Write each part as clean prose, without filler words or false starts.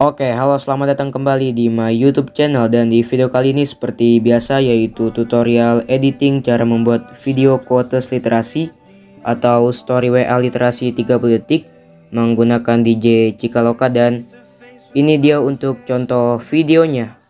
Oke, halo, selamat datang kembali di my YouTube channel. Dan di video kali ini seperti biasa yaitu tutorial editing cara membuat video quotes literasi atau story WA literasi 30 detik menggunakan DJ Cikaloka, dan ini dia untuk contoh videonya.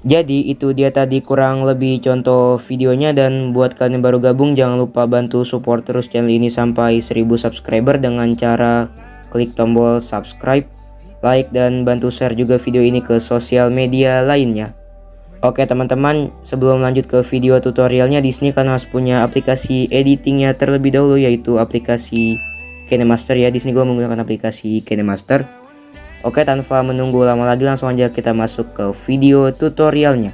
Jadi itu dia tadi kurang lebih contoh videonya, dan buat kalian yang baru gabung jangan lupa bantu support terus channel ini sampai 1000 subscriber dengan cara klik tombol subscribe, like, dan bantu share juga video ini ke sosial media lainnya. Oke teman-teman, sebelum lanjut ke video tutorialnya, di sini kalian harus punya aplikasi editingnya terlebih dahulu, yaitu aplikasi KineMaster ya. Di sini gue menggunakan aplikasi KineMaster. Oke, tanpa menunggu lama lagi langsung aja kita masuk ke video tutorialnya.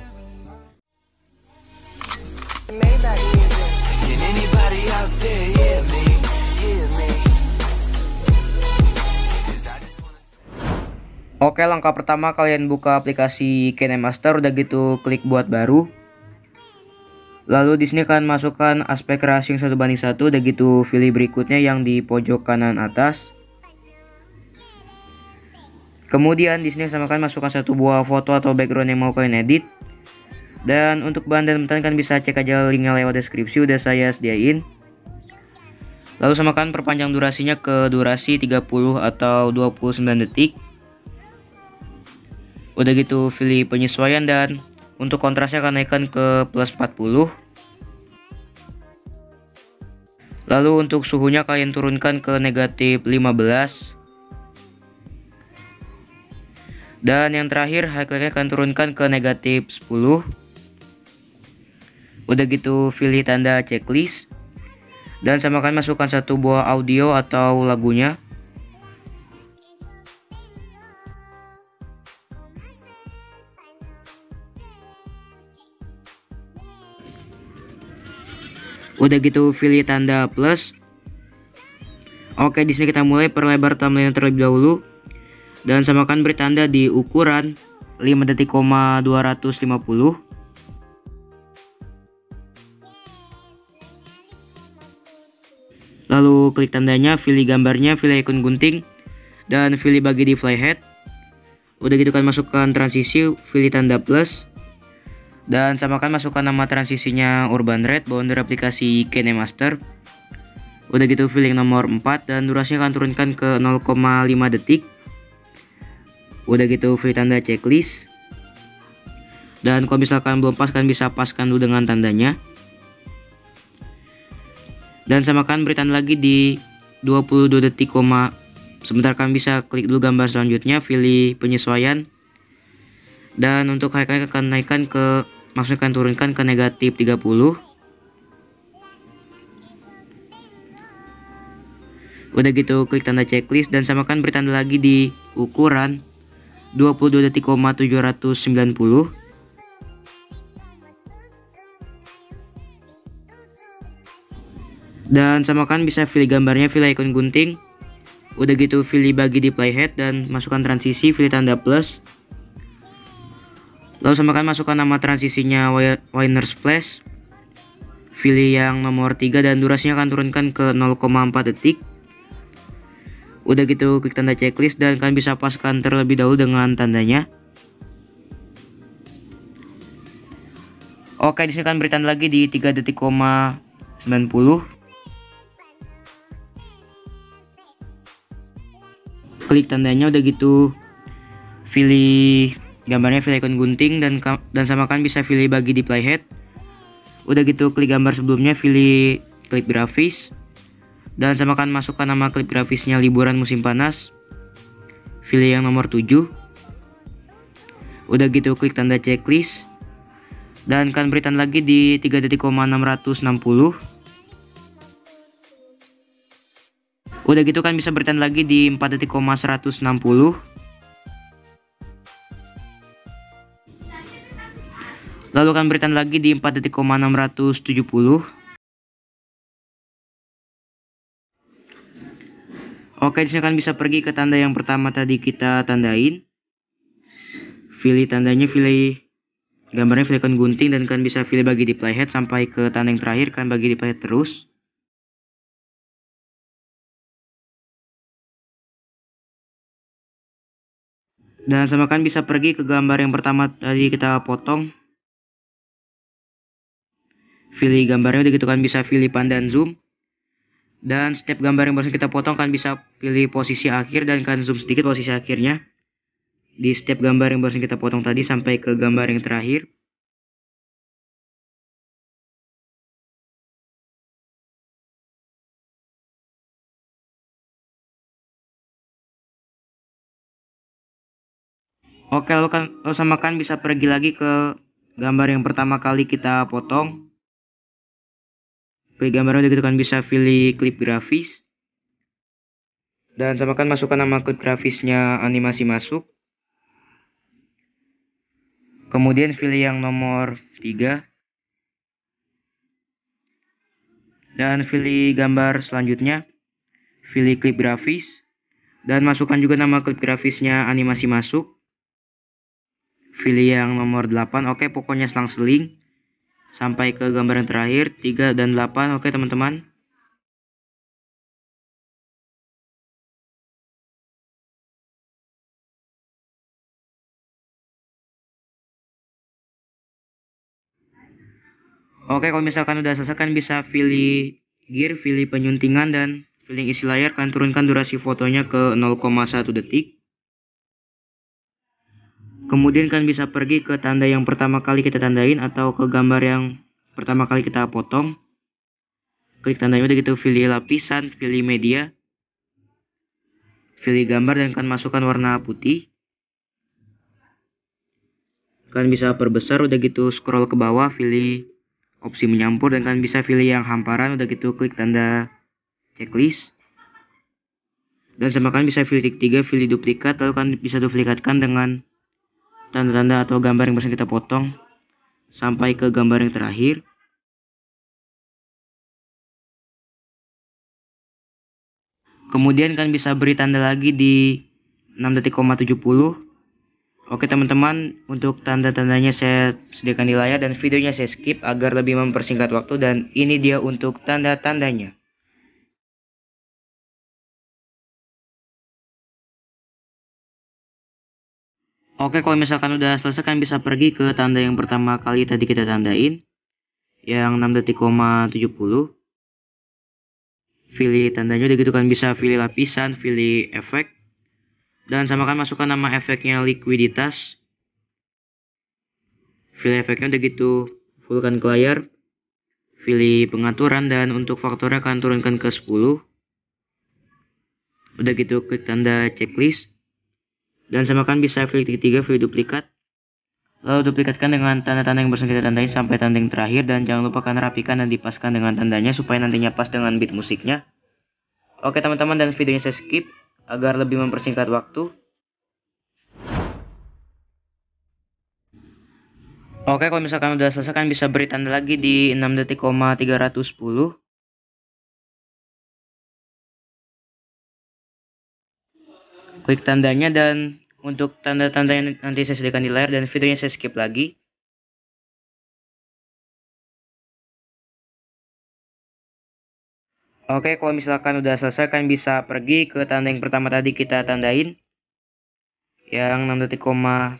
Oke, langkah pertama kalian buka aplikasi KineMaster, udah gitu klik buat baru. Lalu di sini kalian masukkan aspek rasio 1:1, udah gitu pilih berikutnya yang di pojok kanan atas. Kemudian di sini samakan masukkan satu buah foto atau background yang mau kalian edit. Dan untuk bahan dan template kalian bisa cek aja linknya lewat deskripsi, udah saya sediain. Lalu samakan perpanjang durasinya ke durasi 30 atau 29 detik. Udah gitu pilih penyesuaian, dan untuk kontrasnya akan naikkan ke plus 40. Lalu untuk suhunya kalian turunkan ke negatif 15. Dan yang terakhir highlightnya akan turunkan ke negatif 10. Udah gitu pilih tanda checklist, dan samakan masukkan satu buah audio atau lagunya. Udah gitu pilih tanda plus. Oke, di sini kita mulai perlebar thumbnail terlebih dahulu. Dan samakan beri tanda di ukuran 5 detik, 250. Lalu klik tandanya, pilih gambarnya, pilih ikon gunting, dan pilih bagi di playhead. Udah gitu kan masukkan transisi, pilih tanda plus. Dan samakan masukkan nama transisinya Urban Red, bawaan dari aplikasi KineMaster. Udah gitu pilih nomor 4, dan durasinya akan turunkan ke 0,5 detik. Udah gitu pilih tanda checklist, dan kalau misalkan belum pas kalian bisa paskan dulu dengan tandanya. Dan samakan beri tanda lagi di 22 detik, sebentar kalian bisa klik dulu gambar selanjutnya, pilih penyesuaian. Dan untuk highlight akan naikkan ke, maksudnya akan turunkan ke negatif 30. Udah gitu klik tanda checklist, dan samakan beri tanda lagi di ukuran 22 detik, 790. Dan samakan bisa pilih gambarnya, pilih ikon gunting. Udah gitu pilih bagi di playhead, dan masukkan transisi, pilih tanda plus. Lalu samakan masukkan nama transisinya Winer Splash. Pilih yang nomor 3, dan durasinya akan turunkan ke 0,4 detik. Udah gitu klik tanda checklist, dan kalian bisa paskan terlebih dahulu dengan tandanya. Oke, di sini kan beri tanda lagi di 3 detik, 90. Klik tandanya, udah gitu pilih gambarnya, pilih ikon gunting, dan samakan bisa pilih bagi di playhead. Udah gitu klik gambar sebelumnya, pilih klip grafis, dan samakan masukkan nama klip grafisnya liburan musim panas. Pilih yang nomor 7. Udah gitu klik tanda checklist, dan kan beri tanda lagi di 3 detik, 660. Udah gitu kan bisa bertahan lagi di 4 detik, 160. Lalu akan beri tanda lagi di 4.670. Oke, disini kan bisa pergi ke tanda yang pertama tadi kita tandain. Pilih tandanya, pilih gambarnya, pilih ikon gunting, dan kan bisa pilih bagi di playhead sampai ke tanda yang terakhir, kan bagi di playhead terus. Dan sama kan bisa pergi ke gambar yang pertama tadi kita potong. Pilih gambarnya, udah gitu kan bisa pilih pan dan zoom. Dan setiap gambar yang baru kita potong kan bisa pilih posisi akhir dan kan zoom sedikit posisi akhirnya di setiap gambar yang baru kita potong tadi sampai ke gambar yang terakhir. Oke, lalu sama kan bisa pergi lagi ke gambar yang pertama kali kita potong. Pilih gambarnya, udah gitu kan bisa pilih klip grafis. Dan sama kan masukkan nama klip grafisnya animasi masuk. Kemudian pilih yang nomor 3. Dan pilih gambar selanjutnya. Pilih klip grafis. Dan masukkan juga nama klip grafisnya animasi masuk. Pilih yang nomor 8. Oke, pokoknya selang-seling sampai ke gambar yang terakhir 3 dan 8. Oke teman-teman. Oke, kalau misalkan udah selesai kan bisa pilih gear, pilih penyuntingan, dan pilih isi layar, kan turunkan durasi fotonya ke 0,1 detik. Kemudian kan bisa pergi ke tanda yang pertama kali kita tandain atau ke gambar yang pertama kali kita potong. Klik tandanya, udah gitu pilih lapisan, pilih media, pilih gambar, dan kan masukkan warna putih. Kalian bisa perbesar, udah gitu scroll ke bawah, pilih opsi menyampur, dan kalian bisa pilih yang hamparan, udah gitu klik tanda checklist. Dan sama kalian bisa pilih titik 3, pilih duplikat, lalu kalian bisa duplikatkan dengan tanda-tanda atau gambar yang barusan kita potong sampai ke gambar yang terakhir. Kemudian kalian bisa beri tanda lagi di 6.70. Oke teman-teman, untuk tanda-tandanya saya sediakan di layar dan videonya saya skip agar lebih mempersingkat waktu, dan ini dia untuk tanda-tandanya. Oke, kalau misalkan udah selesai kan bisa pergi ke tanda yang pertama kali tadi kita tandain, yang 6.70. Pilih tandanya, udah gitu kan bisa pilih lapisan, pilih efek, dan sama kan masukkan nama efeknya likuiditas. Pilih efeknya, udah gitu fullkan ke layar, pilih pengaturan, dan untuk faktornya akan turunkan ke 10. Udah gitu klik tanda checklist, dan sama kan bisa pilih titik 3, pilih duplikat, lalu duplikatkan dengan tanda-tanda yang barusan kita tandain sampai tanda yang terakhir, dan jangan lupa kan rapikan dan dipaskan dengan tandanya supaya nantinya pas dengan beat musiknya. Oke teman-teman, dan videonya saya skip agar lebih mempersingkat waktu. Oke, kalau misalkan udah selesai kan bisa beri tanda lagi di 6.310. Klik tandanya, dan untuk tanda-tanda yang nanti saya sediakan di layar dan videonya saya skip lagi. Oke, kalau misalkan udah selesai kan bisa pergi ke tanda yang pertama tadi kita tandain, yang 6.310.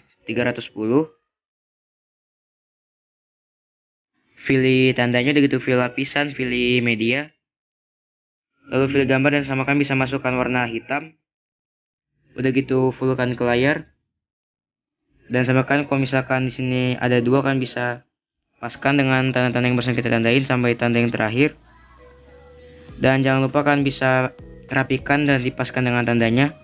Pilih tandanya, udah gitu pilih lapisan, pilih media, lalu pilih gambar, dan samakan bisa masukkan warna hitam. Udah gitu fullkan ke layar, dan samakan kalau misalkan di sini ada 2 kan bisa paskan dengan tanda-tanda yang barusan kita tandain sampai tanda yang terakhir. Dan jangan lupa kan bisa rapikan dan dipaskan dengan tandanya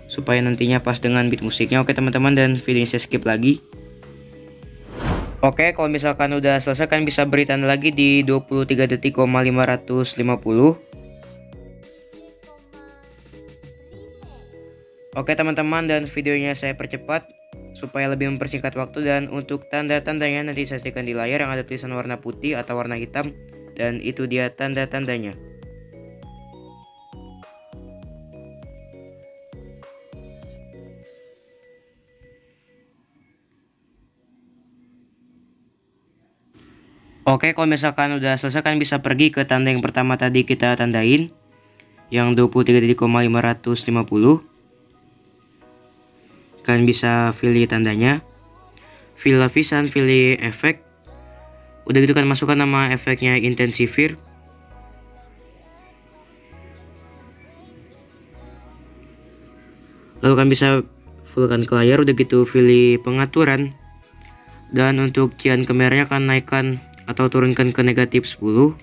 supaya nantinya pas dengan beat musiknya. Oke teman-teman, dan videonya saya skip lagi. Oke, kalau misalkan udah selesai kan bisa beri tanda lagi di 23 detik,550. Oke teman-teman, dan videonya saya percepat supaya lebih mempersingkat waktu. Dan untuk tanda-tandanya nanti saya sediakan di layar yang ada tulisan warna putih atau warna hitam, dan itu dia tanda-tandanya. Oke, kalau misalkan udah selesai kan bisa pergi ke tanda yang pertama tadi kita tandain, yang 23.550. Kalian bisa pilih tandanya, pilih lapisan, pilih efek. Udah gitu kan masukkan nama efeknya Intensifier. Lalu kalian bisa fullkan ke layar. Udah gitu pilih pengaturan. Dan untuk cian kameranya akan naikkan atau turunkan ke negatif 10.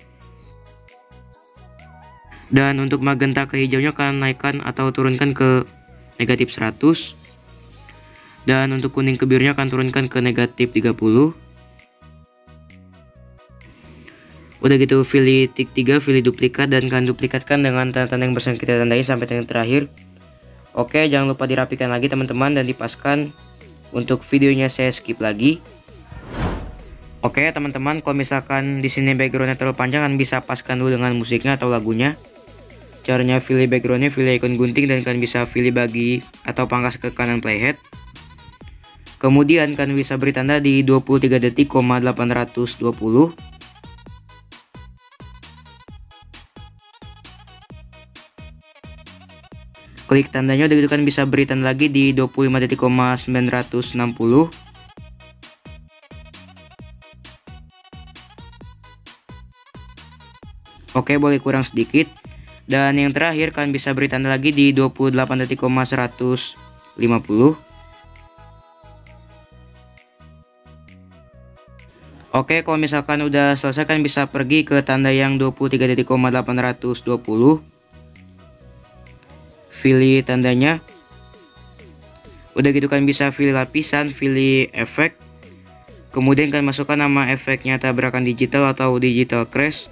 Dan untuk magenta ke hijaunya akan naikkan atau turunkan ke negatif 100. Dan untuk kuning ke birunya akan turunkan ke negatif 30. Udah gitu pilih tik 3, pilih duplikat, dan kalian duplikatkan dengan tanda-tanda yang barusan kita tandain sampai yang terakhir. Oke, jangan lupa dirapikan lagi teman-teman dan dipaskan. Untuk videonya saya skip lagi. Oke teman-teman, kalau misalkan di sini backgroundnya terlalu panjang, kan bisa paskan dulu dengan musiknya atau lagunya. Caranya pilih backgroundnya, pilih icon gunting, dan kalian bisa pilih bagi atau pangkas ke kanan playhead. Kemudian kalian bisa beri tanda di 23 detik, 820. Klik tandanya, udah gitu kan bisa beri tanda lagi di 25 detik, 960. Oke, boleh kurang sedikit. Dan yang terakhir kalian bisa beri tanda lagi di 28 detik, 150. Oke, kalau misalkan udah selesai kan bisa pergi ke tanda yang 23 detik, 820. Pilih tandanya. Udah gitu kan bisa pilih lapisan, pilih efek. Kemudian kan masukkan nama efeknya tabrakan digital atau digital crash.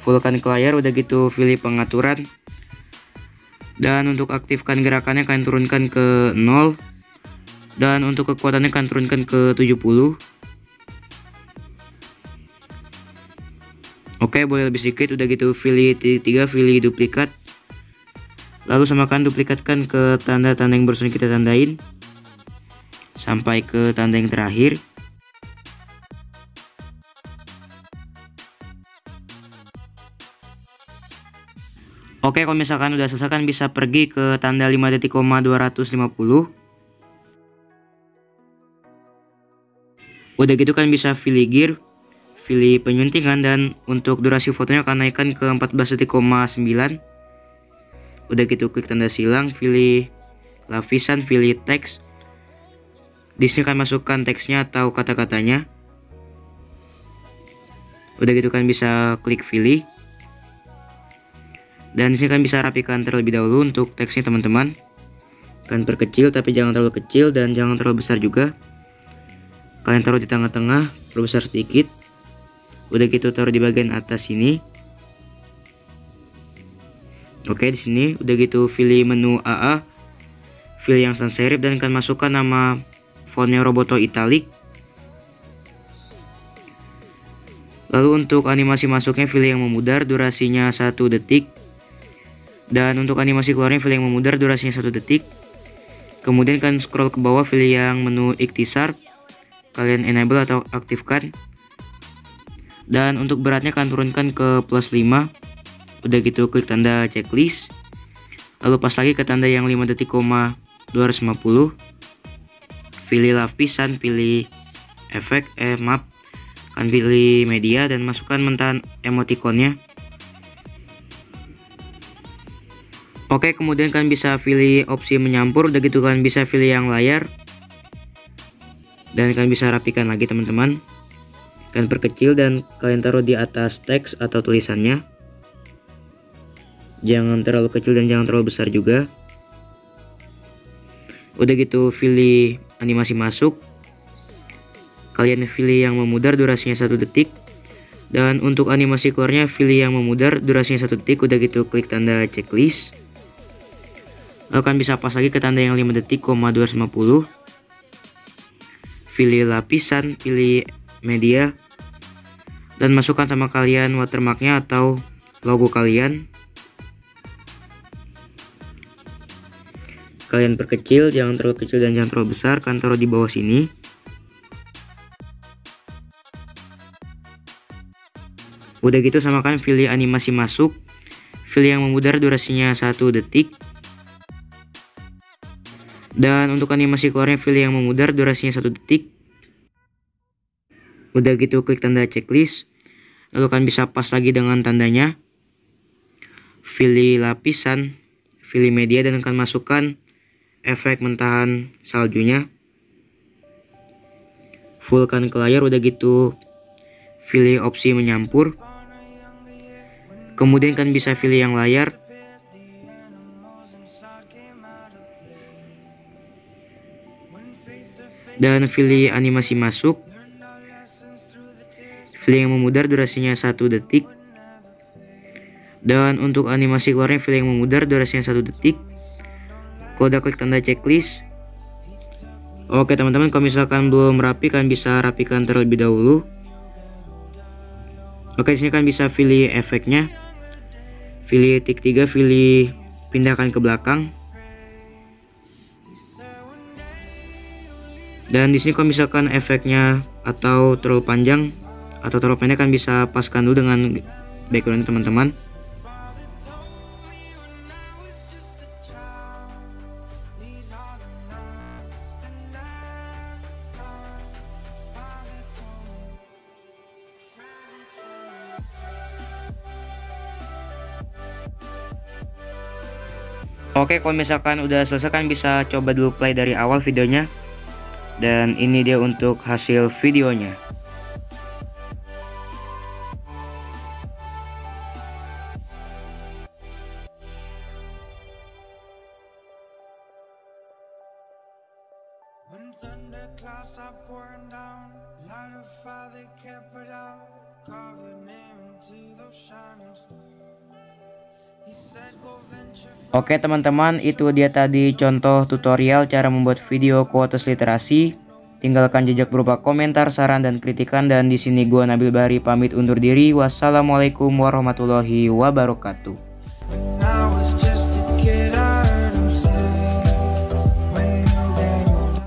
Fullkan ke layar, udah gitu pilih pengaturan. Dan untuk aktifkan gerakannya kalian turunkan ke 0. Dan untuk kekuatannya kalian turunkan ke 70. Oke, boleh lebih sedikit. Udah gitu pilih titik 3, pilih duplikat. Lalu samakan, duplikatkan ke tanda-tanda yang barusan kita tandain sampai ke tanda yang terakhir. Oke, kalau misalkan udah selesai kan bisa pergi ke tanda 5 detik, 250. Udah gitu kan bisa pilih gear, pilih penyuntingan, dan untuk durasi fotonya akan naikkan ke 14 detik, 9. Udah gitu klik tanda silang, pilih lapisan, pilih teks. Di sini kan masukkan teksnya atau kata-katanya. Udah gitu kan bisa klik pilih. Dan di sini kan bisa rapikan terlebih dahulu untuk teksnya teman-teman. Kalian perkecil tapi jangan terlalu kecil dan jangan terlalu besar juga. Kalian taruh di tengah-tengah, perbesar sedikit. Udah gitu taruh di bagian atas sini. Oke, di sini udah gitu pilih menu AA, pilih yang sans serif, dan kalian masukkan nama fontnya Roboto Italic. Lalu untuk animasi masuknya pilih yang memudar, durasinya 1 detik. Dan untuk animasi keluarnya pilih yang memudar, durasinya 1 detik. Kemudian kalian scroll ke bawah, pilih yang menu ikhtisar, kalian enable atau aktifkan. Dan untuk beratnya kalian turunkan ke +5. Udah gitu klik tanda checklist. Lalu pas lagi ke tanda yang 5 detik, 250. Pilih lapisan, pilih efek, kalian pilih media dan masukkan mentahan emoticonnya. Oke, kemudian kalian bisa pilih opsi menyampur. Udah gitu kalian bisa pilih yang layar. Dan kalian bisa rapikan lagi teman-teman. Kalian perkecil dan kalian taruh di atas teks atau tulisannya. Jangan terlalu kecil dan jangan terlalu besar juga. Udah gitu pilih animasi masuk. Kalian pilih yang memudar, durasinya 1 detik. Dan untuk animasi keluarnya pilih yang memudar, durasinya 1 detik. Udah gitu klik tanda checklist. Lalu kalian bisa pas lagi ke tanda yang 5 detik, 250. Pilih lapisan, pilih media, dan masukkan sama kalian watermarknya atau logo kalian. Kalian perkecil, jangan terlalu kecil dan jangan terlalu besar, kalian taruh di bawah sini. Udah gitu sama kalian pilih animasi masuk, pilih yang memudar durasinya 1 detik. Dan untuk animasi keluarnya pilih yang memudar durasinya 1 detik. Udah gitu klik tanda checklist. Lalu kalian bisa pas lagi dengan tandanya. Pilih lapisan, pilih media, dan akan masukkan efek mentahan saljunya. Fullkan ke layar. Udah gitu pilih opsi menyampur. Kemudian kalian bisa pilih yang layar. Dan pilih animasi masuk. Pilih yang memudar durasinya 1 detik. Dan untuk animasi keluarnya pilih yang memudar durasinya 1 detik. Kalau udah klik tanda checklist. Oke teman-teman, kalau misalkan belum rapi, kalian bisa rapikan terlebih dahulu. Oke, disini kalian bisa pilih efeknya. Pilih tik 3, pilih pindahkan ke belakang. Dan di sini kalau misalkan efeknya atau terlalu panjang atau terlalu pendek, kan bisa paskan dulu dengan background teman-teman. Oke, kalau misalkan udah selesai, kan bisa coba dulu play dari awal videonya. Dan ini dia untuk hasil videonya. When thunderclouds are pouring down, light a fire they can't put out, carve your name into those shining stars. He said go venture. Oke teman-teman, itu dia tadi contoh tutorial cara membuat video kuotas literasi. Tinggalkan jejak berupa komentar, saran, dan kritikan. Dan di sini gua Nabil Bahri pamit undur diri. Wassalamualaikum warahmatullahi wabarakatuh.